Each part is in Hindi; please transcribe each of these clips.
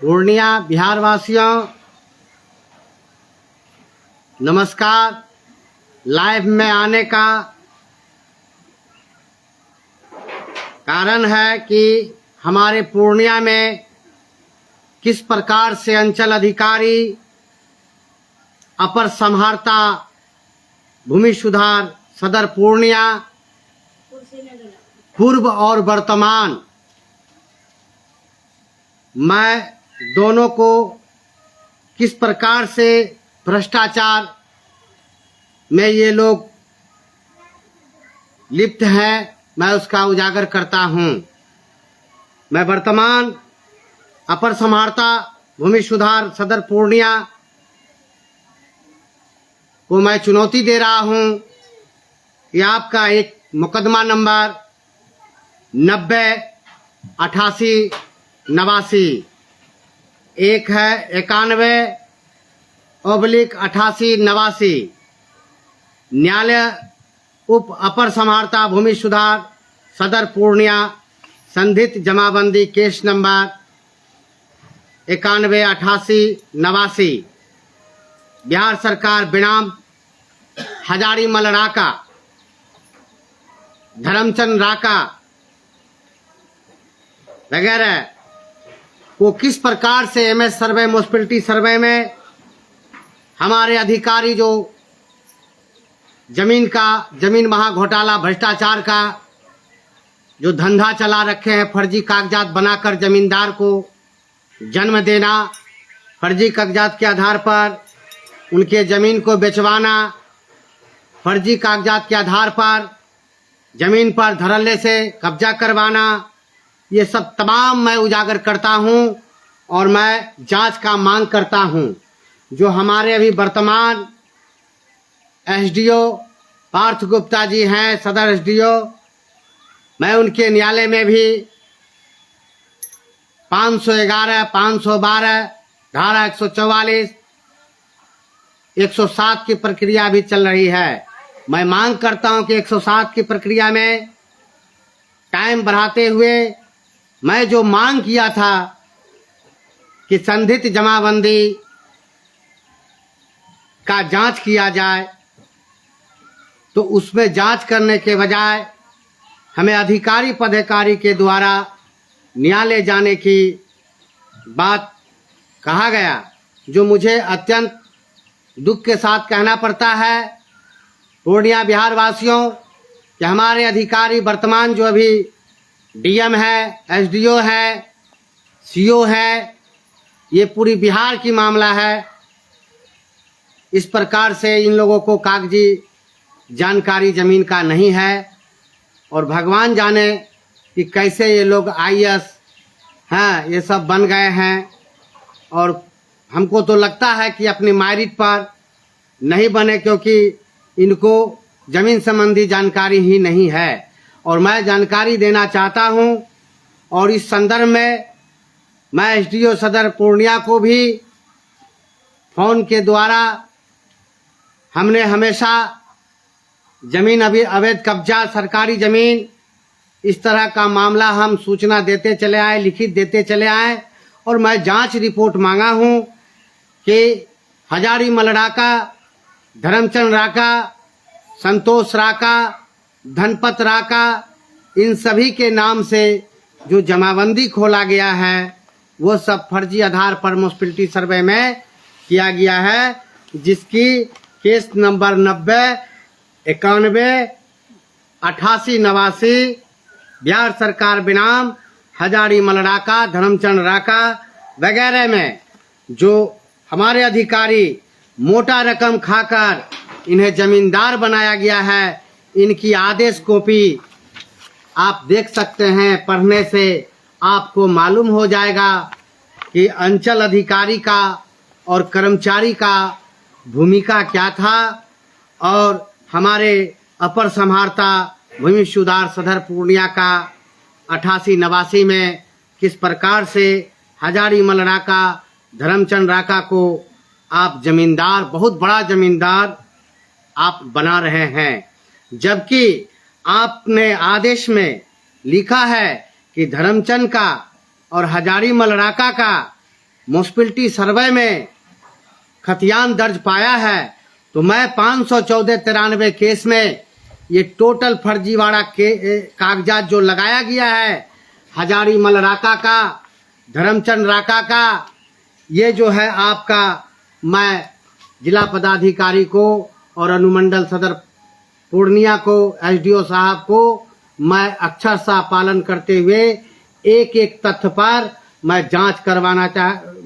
पूर्णिया बिहार वासियों नमस्कार। लाइव में आने का कारण है कि हमारे पूर्णिया में किस प्रकार से अंचल अधिकारी, अपर समाहर्ता भूमि सुधार सदर पूर्णिया, पूर्व और वर्तमान, मैं दोनों को किस प्रकार से भ्रष्टाचार में ये लोग लिप्त हैं, मैं उसका उजागर करता हूं। मैं वर्तमान अपर समाहर्ता भूमि सुधार सदर पूर्णिया को मैं चुनौती दे रहा हूं कि आपका एक मुकदमा नंबर 908889, एक है 91/8889, न्यायालय उप अपर समाहर्ता भूमि सुधार सदर पूर्णिया, संधित जमाबंदी केस नंबर 918889, बिहार सरकार बिनाम हजारीमल राका, धर्मचंद राका वगैरह को किस प्रकार से एमएस सर्वे, म्युनिसिपैलिटी सर्वे में हमारे अधिकारी जो जमीन महा घोटाला भ्रष्टाचार का जो धंधा चला रखे हैं, फर्जी कागजात बनाकर जमींदार को जन्म देना, फर्जी कागजात के आधार पर उनके जमीन को बेचवाना, फर्जी कागजात के आधार पर जमीन पर धड़ल्ले से कब्जा करवाना, ये सब तमाम मैं उजागर करता हूं और मैं जांच का मांग करता हूं। जो हमारे अभी वर्तमान एसडीओ पार्थ गुप्ता जी हैं, सदर एसडीओ, मैं उनके न्यायालय में भी 511, 512, धारा 144, 107 की प्रक्रिया भी चल रही है। मैं मांग करता हूं कि 107 की प्रक्रिया में टाइम बढ़ाते हुए मैं जो मांग किया था कि संधित जमाबंदी का जांच किया जाए, तो उसमें जांच करने के बजाय हमें अधिकारी पदाधिकारी के द्वारा न्यायालय जाने की बात कहा गया, जो मुझे अत्यंत दुख के साथ कहना पड़ता है। पूर्णिया बिहार वासियों कि हमारे अधिकारी वर्तमान जो अभी डीएम है, एसडीओ है, सीओ है, ये पूरी बिहार की मामला है। इस प्रकार से इन लोगों को कागजी जानकारी जमीन का नहीं है और भगवान जाने कि कैसे ये लोग आईएएस हैं, ये सब बन गए हैं। और हमको तो लगता है कि अपनी मेरिट पर नहीं बने, क्योंकि इनको जमीन संबंधी जानकारी ही नहीं है। और मैं जानकारी देना चाहता हूं और इस संदर्भ में मैं एसडीओ सदर पूर्णिया को भी फोन के द्वारा, हमने हमेशा जमीन अवैध कब्जा, सरकारी जमीन, इस तरह का मामला हम सूचना देते चले आए, लिखित देते चले आए और मैं जांच रिपोर्ट मांगा हूं कि हजारीमल राका, धर्मचंद राका, संतोष राका, धनपत राका, इन सभी के नाम से जो जमाबंदी खोला गया है वो सब फर्जी आधार पर म्युनिसिपैलिटी सर्वे में किया गया है, जिसकी केस नंबर 90918889 बिहार सरकार बिनाम हजारीमल राका, धर्मचंद राका वगैरह में जो हमारे अधिकारी मोटा रकम खाकर इन्हें जमींदार बनाया गया है, इनकी आदेश कॉपी आप देख सकते हैं। पढ़ने से आपको मालूम हो जाएगा कि अंचल अधिकारी का और कर्मचारी का भूमिका क्या था और हमारे अपर समाहर्ता भूमि सुधार सदर पूर्णिया का 8889 में किस प्रकार से हजारीमल राका, धर्मचंद राका को आप जमींदार, बहुत बड़ा जमींदार आप बना रहे हैं, जबकि आपने आदेश में लिखा है कि धर्मचंद का और हजारीमल राका का म्युनिसिपैलिटी सर्वे में खतियान दर्ज पाया है। तो मैं 514-93 केस में ये टोटल फर्जीवाड़ा के कागजात जो लगाया गया है हजारीमल राका का, धर्मचंद राका का, ये जो है आपका मैं जिला पदाधिकारी को और अनुमंडल सदर पूर्णिया को, एसडीओ साहब को मैं अक्षरशः पालन करते हुए एक एक तथ्य पर मैं जांच करवाना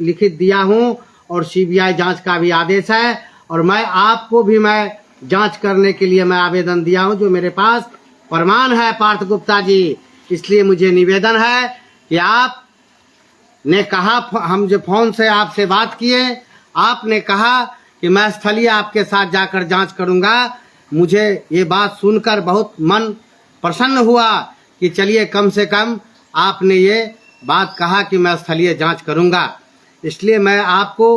लिखित दिया हूं और सीबीआई जांच का भी आदेश है। और मैं आपको भी मैं जांच करने के लिए मैं आवेदन दिया हूं, जो मेरे पास प्रमाण है पार्थ गुप्ता जी। इसलिए मुझे निवेदन है कि आप ने कहा, हम जो फोन से आपसे बात किए, आपने कहा कि मैं स्थलीय आपके साथ जाकर जांच करूंगा। मुझे ये बात सुनकर बहुत मन प्रसन्न हुआ कि चलिए कम से कम आपने ये बात कहा कि मैं स्थलीय जांच करूंगा। इसलिए मैं आपको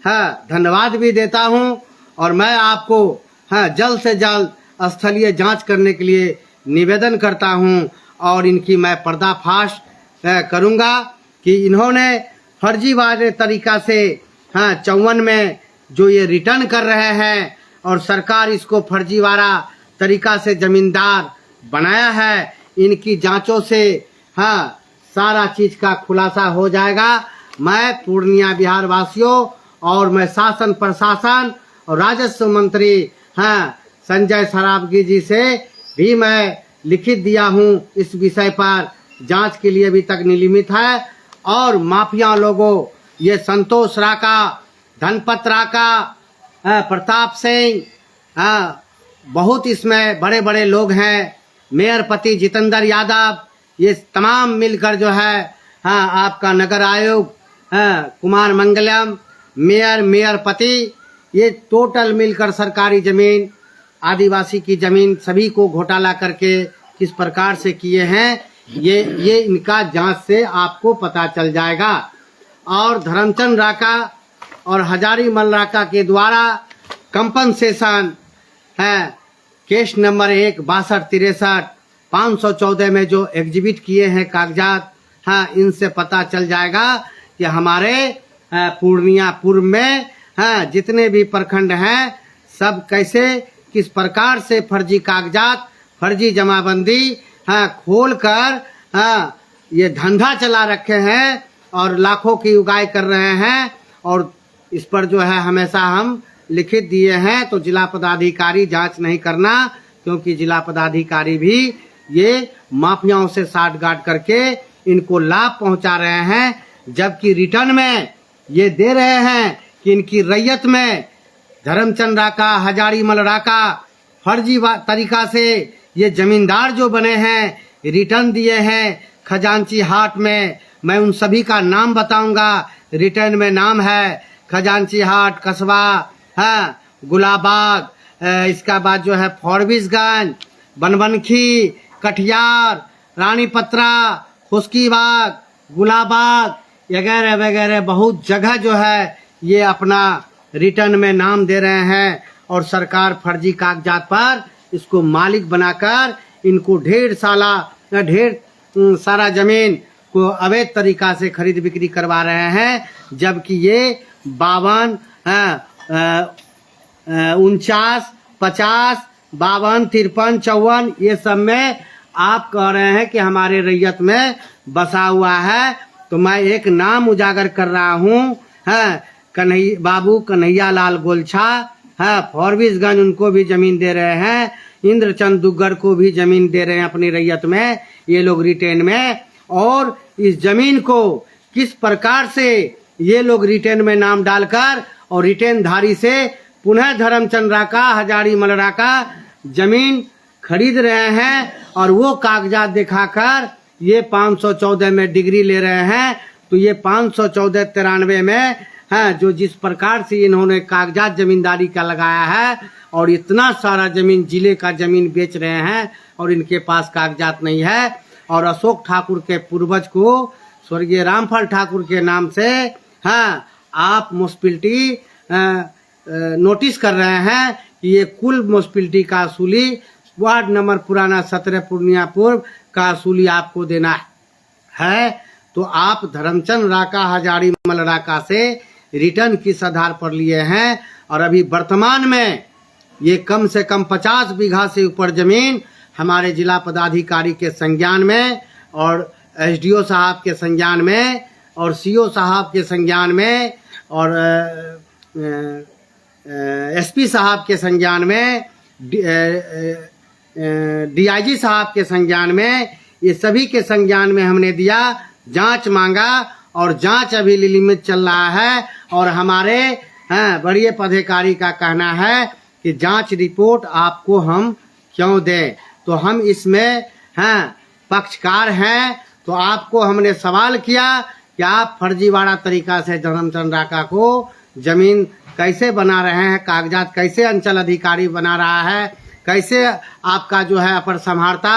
धन्यवाद भी देता हूं और मैं आपको जल्द से जल्द स्थलीय जांच करने के लिए निवेदन करता हूं और इनकी मैं पर्दाफाश करूंगा कि इन्होंने फर्जीवाड़े तरीका से 54 में जो ये रिटर्न कर रहे हैं और सरकार इसको फर्जीवाड़ा तरीका से जमींदार बनाया है। इनकी जांचों से सारा चीज का खुलासा हो जाएगा। मैं पूर्णिया बिहार वासियों और मैं शासन प्रशासन और राजस्व मंत्री संजय सरावगी जी से भी मैं लिखित दिया हूं, इस विषय पर जांच के लिए अभी तक निलंबित है। और माफिया लोगों, ये संतोष राका, धनपत राका, प्रताप सिंह, बहुत इसमें बड़े बड़े लोग हैं, मेयर पति जितेंद्र यादव, ये तमाम मिलकर जो है आपका नगर आयुक्त कुमार मंगलम, मेयर पति, ये टोटल मिलकर सरकारी जमीन, आदिवासी की जमीन सभी को घोटाला करके किस प्रकार से किए हैं, ये इनका जांच से आपको पता चल जाएगा। और धर्मचंद राका और हजारीमल राका के द्वारा कंपनसेशन केस नंबर 1 6263 514 में जो एग्जिबिट किए हैं कागजात, इनसे पता चल जाएगा कि हमारे पूर्णिया पूर्व में जितने भी प्रखंड हैं सब कैसे किस प्रकार से फर्जी कागजात, फर्जी जमाबंदी खोल कर ये धंधा चला रखे हैं और लाखों की उगाई कर रहे हैं। और इस पर जो है हमेशा हम लिखित दिए हैं। तो जिला पदाधिकारी जांच नहीं करना, क्योंकि जिला पदाधिकारी भी ये माफियाओं से साठगांठ करके इनको लाभ पहुंचा रहे हैं, जबकि रिटर्न में ये दे रहे हैं कि इनकी रैयत में धर्मचंद राका, हजारीमल राका फर्जी तरीका से ये जमींदार जो बने हैं, रिटर्न दिए हैं खजांची हाट में। मैं उन सभी का नाम बताऊंगा। रिटर्न में नाम है खजांची हाट, कस्बा गुलाबाग, इसका बाद जो है फॉरबिसगंज, बनबनखी, कटिहार, रानीपत्रा, खुशकीबाग, गुलाबाग वगैरह वगैरह बहुत जगह जो है ये अपना रिटर्न में नाम दे रहे हैं। और सरकार फर्जी कागजात पर इसको मालिक बनाकर इनको ढेर सारा जमीन को अवैध तरीका से खरीद बिक्री करवा रहे हैं, जबकि ये 52, 49, 50, 52, 53, 54 ये सब में आप कह रहे हैं कि हमारे रैयत में बसा हुआ है। तो मैं एक नाम उजागर कर रहा हूँ, बाबू कन्हैया लाल गोलछा, फॉरबिसगंज, उनको भी जमीन दे रहे हैं। इंद्रचंद दुग्गर को भी जमीन दे रहे हैं अपनी रैयत में, ये लोग रिटेन में। और इस जमीन को किस प्रकार से ये लोग रिटेन में नाम डालकर और रिटेन धारी से पुनः धर्मचंद राका, हजारीमल राका जमीन खरीद रहे हैं और वो कागजात दिखाकर ये 514 में डिग्री ले रहे हैं। तो ये 514-93 में जो जिस प्रकार से इन्होंने कागजात जमींदारी का लगाया है और इतना सारा जमीन, जिले का जमीन बेच रहे हैं और इनके पास कागजात नहीं है। और अशोक ठाकुर के पूर्वज को स्वर्गीय रामफल ठाकुर के नाम से आप म्युनिसिपैलिटी नोटिस कर रहे हैं कि ये कुल म्यूनिसिपैलिटी का असूली वार्ड नंबर पुराना 17 पूर्णिया पूर्व का असूली आपको देना है। तो आप धर्मचंद राका हजारीमल राका से रिटर्न किस आधार पर लिए हैं, और अभी वर्तमान में ये कम से कम 50 बीघा से ऊपर जमीन हमारे जिला पदाधिकारी के संज्ञान में और एसडीओ साहब के संज्ञान में और सीओ साहब के संज्ञान में और एसपी साहब के संज्ञान में, डीआईजी साहब के संज्ञान में, ये सभी के संज्ञान में हमने दिया, जांच मांगा और जांच अभी लिमिट चल रहा है। और हमारे बड़े पदाधिकारी का कहना है कि जांच रिपोर्ट आपको हम क्यों दें, तो हम इसमें पक्षकार हैं। तो आपको हमने सवाल किया कि आप फर्जीवाड़ा तरीका से धर्मचंद राका को जमीन कैसे बना रहे हैं, कागजात कैसे अंचल अधिकारी बना रहा है, कैसे आपका जो है अपर संभारता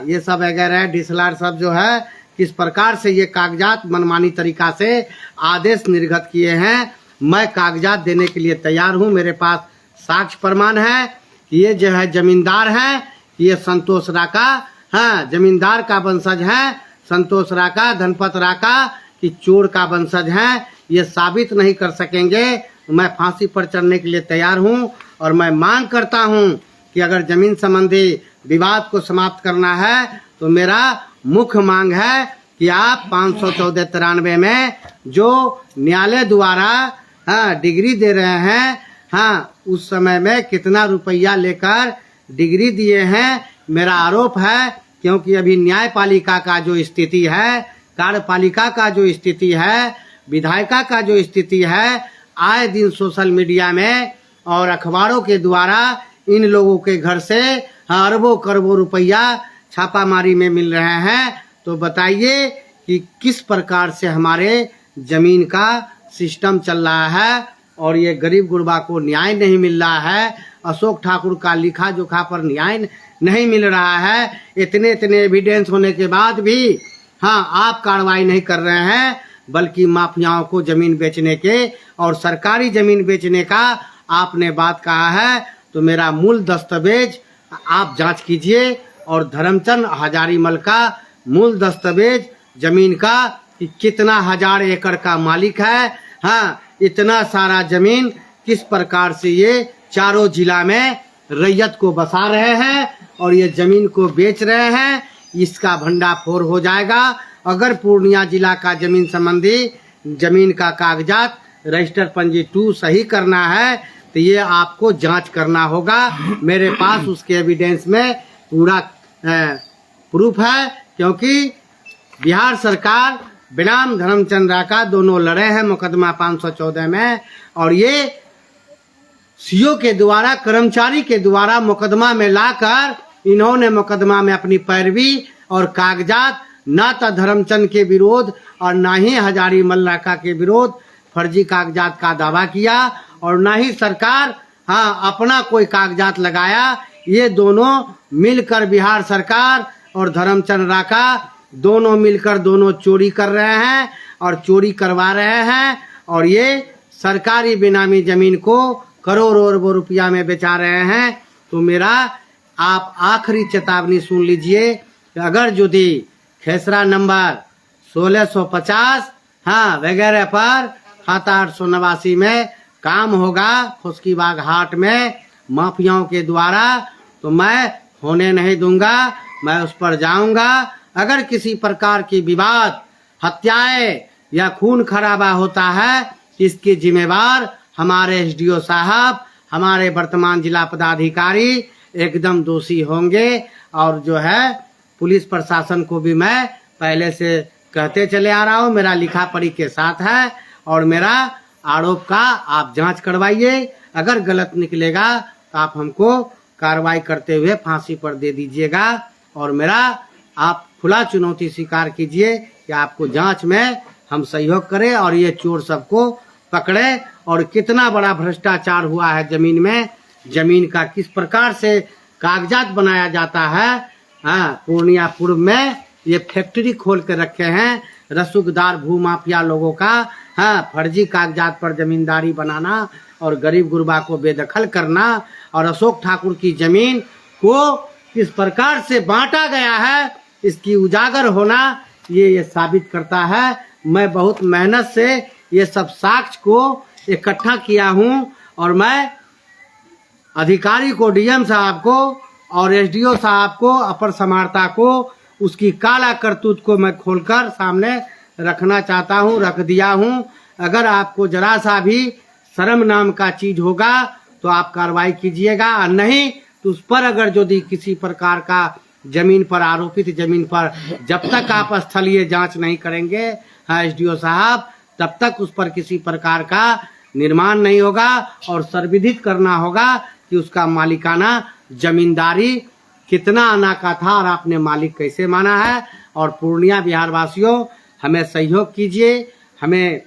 ये सब वगैरह डीएसएलआर सब जो है किस प्रकार से ये कागजात मनमानी तरीका से आदेश निर्गत किए हैं। मैं कागजात देने के लिए तैयार हूँ, मेरे पास साक्ष्य प्रमाण है कि ये जो है जमींदार हैं, ये संतोष राका जमींदार का वंशज है, संतोष राका धनपत राका की चोर का वंशज है, ये साबित नहीं कर सकेंगे। मैं फांसी पर चढ़ने के लिए तैयार हूँ और मैं मांग करता हूँ कि अगर जमीन संबंधी विवाद को समाप्त करना है तो मेरा मुख्य मांग है कि आप 514-93 में जो न्यायालय द्वारा डिग्री दे रहे हैं उस समय में कितना रुपया लेकर डिग्री दिए हैं, मेरा आरोप है। क्योंकि अभी न्यायपालिका का जो स्थिति है, कार्यपालिका का जो स्थिति है, विधायिका का जो स्थिति है, आए दिन सोशल मीडिया में और अखबारों के द्वारा इन लोगों के घर से अरबों करोड़ों रुपया छापामारी में मिल रहे हैं। तो बताइए कि किस प्रकार से हमारे जमीन का सिस्टम चल रहा है और ये गरीब गुरबा को न्याय नहीं मिल रहा है। अशोक ठाकुर का लिखा जोखा पर न्याय नहीं मिल रहा है। इतने एविडेंस होने के बाद भी आप कार्रवाई नहीं कर रहे हैं, बल्कि माफियाओं को जमीन बेचने के और सरकारी जमीन बेचने का आपने बात कहा है। तो मेरा मूल दस्तावेज आप जांच कीजिए और धर्मचंद हजारीमल का मूल दस्तावेज जमीन का कि कितना 1000 एकड़ का मालिक है, इतना सारा जमीन किस प्रकार से ये चारों जिला में रैयत को बसा रहे हैं और ये जमीन को बेच रहे हैं, इसका भंडाफोड़ हो जाएगा। अगर पूर्णिया जिला का जमीन संबंधी जमीन का कागजात रजिस्टर पंजी 2 सही करना है तो ये आपको जांच करना होगा। मेरे पास उसके एविडेंस में पूरा प्रूफ है, क्योंकि बिहार सरकार बनाम धर्मचंद राका दोनों लड़े हैं मुकदमा 514 में, और ये सीओ के द्वारा कर्मचारी के द्वारा मुकदमा में लाकर इन्होंने मुकदमा में अपनी पैरवी और कागजात न तो धर्मचंद के विरोध और न ही हजारीमल राका के विरोध फर्जी कागजात का दावा किया और न ही सरकार अपना कोई कागजात लगाया। ये दोनों मिलकर बिहार सरकार और धर्मचंद राका दोनों मिलकर दोनों चोरी कर रहे हैं और चोरी करवा रहे हैं और ये सरकारी बेनामी जमीन को करोड़ों रुपया में बेचा रहे हैं। तो मेरा आप आखिरी चेतावनी सुन लीजिए कि अगर यदि खेसरा नंबर 1650 वगैरह पर खाता 889 में काम होगा खुशकीबाग हाट में माफियाओं के द्वारा, तो मैं होने नहीं दूंगा, मैं उस पर जाऊंगा। अगर किसी प्रकार की विवाद, हत्याएं या खून खराबा होता है, इसकी जिम्मेवार हमारे एसडीओ साहब, हमारे वर्तमान जिला पदाधिकारी एकदम दोषी होंगे। और जो है पुलिस प्रशासन को भी मैं पहले से कहते चले आ रहा हूँ, मेरा लिखा पढ़ी के साथ है और मेरा आरोप का आप जांच करवाइए। अगर गलत निकलेगा तो आप हमको कार्रवाई करते हुए फांसी पर दे दीजिएगा और मेरा आप खुला चुनौती स्वीकार कीजिए कि आपको जांच में हम सहयोग करें और ये चोर सबको पकड़े। और कितना बड़ा भ्रष्टाचार हुआ है जमीन में, जमीन का किस प्रकार से कागजात बनाया जाता है। पूर्णिया पूर्व में ये फैक्ट्री खोल के रखे हैं रसूखदार भूमाफिया लोगों का, फर्जी कागजात पर जमींदारी बनाना और गरीब गुरबा को बेदखल करना और अशोक ठाकुर की जमीन को किस प्रकार से बांटा गया है, इसकी उजागर होना ये साबित करता है। मैं बहुत मेहनत से ये सब साक्ष्य को इकट्ठा किया हूँ और मैं अधिकारी को, डीएम साहब को और एसडीओ साहब को, अपर समाहर्ता को उसकी काला करतूत को मैं खोलकर सामने रखना चाहता हूँ, रख दिया हूँ। अगर आपको जरा सा भी शर्म नाम का चीज होगा तो आप कार्रवाई कीजिएगा, और नहीं तो उस पर अगर यदि किसी प्रकार का जमीन पर, आरोपित जमीन पर जब तक आप स्थलीय जांच नहीं करेंगे एसडीओ साहब, तब तक उस पर किसी प्रकार का निर्माण नहीं होगा और सर्वविदित करना होगा कि उसका मालिकाना जमींदारी कितना आना का था और आपने मालिक कैसे माना है। और पूर्णिया बिहार वासियों, हमें सहयोग कीजिए, हमें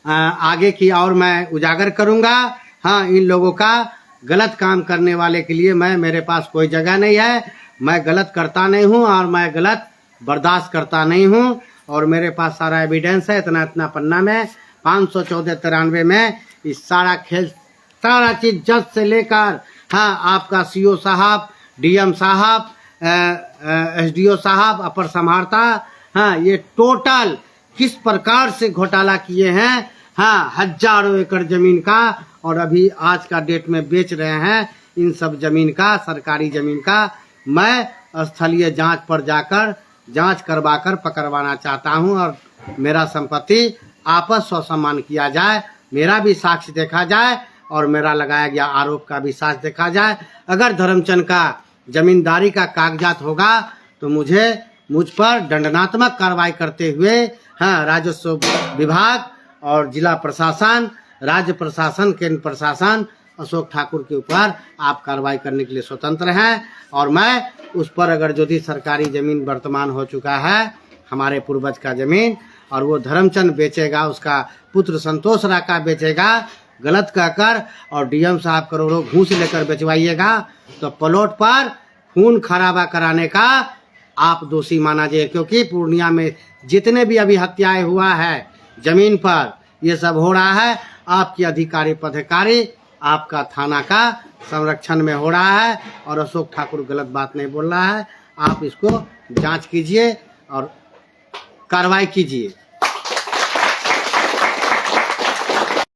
आगे की और मैं उजागर करूंगा। हाँ, इन लोगों का गलत काम करने वाले के लिए मेरे पास कोई जगह नहीं है। मैं गलत करता नहीं हूँ और मैं गलत बर्दाश्त करता नहीं हूँ, और मेरे पास सारा एविडेंस है, इतना पन्ना में 514-93 में इस सारा खेल, सारा चीज जज से लेकर, हाँ, आपका सीओ साहब, डीएम साहब, एसडीओ साहब, अपर समाहर्ता, हाँ, ये टोटल किस प्रकार से घोटाला किए हैं, हाँ, हजारों एकड़ जमीन का, और अभी आज का डेट में बेच रहे हैं इन सब जमीन का, सरकारी जमीन का। मैं स्थलीय जांच पर जाकर जांच करवाकर पकड़वाना चाहता हूं और मेरा संपत्ति आपस स्वसम्मान किया जाए, मेरा भी साक्ष्य देखा जाए और मेरा लगाया गया आरोप का भी साक्ष्य देखा जाए। अगर धर्मचंद का जमींदारी का कागजात होगा तो मुझ पर दंडात्मक कार्रवाई करते हुए, हाँ, राजस्व विभाग और जिला प्रशासन, राज्य प्रशासन, केंद्र प्रशासन अशोक ठाकुर के ऊपर आप कार्रवाई करने के लिए स्वतंत्र हैं। और मैं उस पर अगर यदि सरकारी जमीन वर्तमान हो चुका है, हमारे पूर्वज का जमीन, और वो धर्मचंद बेचेगा, उसका पुत्र संतोष राका बेचेगा गलत कहकर, और डीएम साहब करोड़ों घूस लेकर बेचवाइएगा, तो प्लॉट पर खून खराबा कराने का आप दोषी माना जाए। क्योंकि पूर्णिया में जितने भी अभी हत्याएं हुआ है जमीन पर, ये सब हो रहा है आपकी अधिकारी पदाधिकारी, आपका थाना का संरक्षण में हो रहा है, और अशोक ठाकुर गलत बात नहीं बोल रहा है। आप इसको जांच कीजिए और कार्रवाई कीजिए।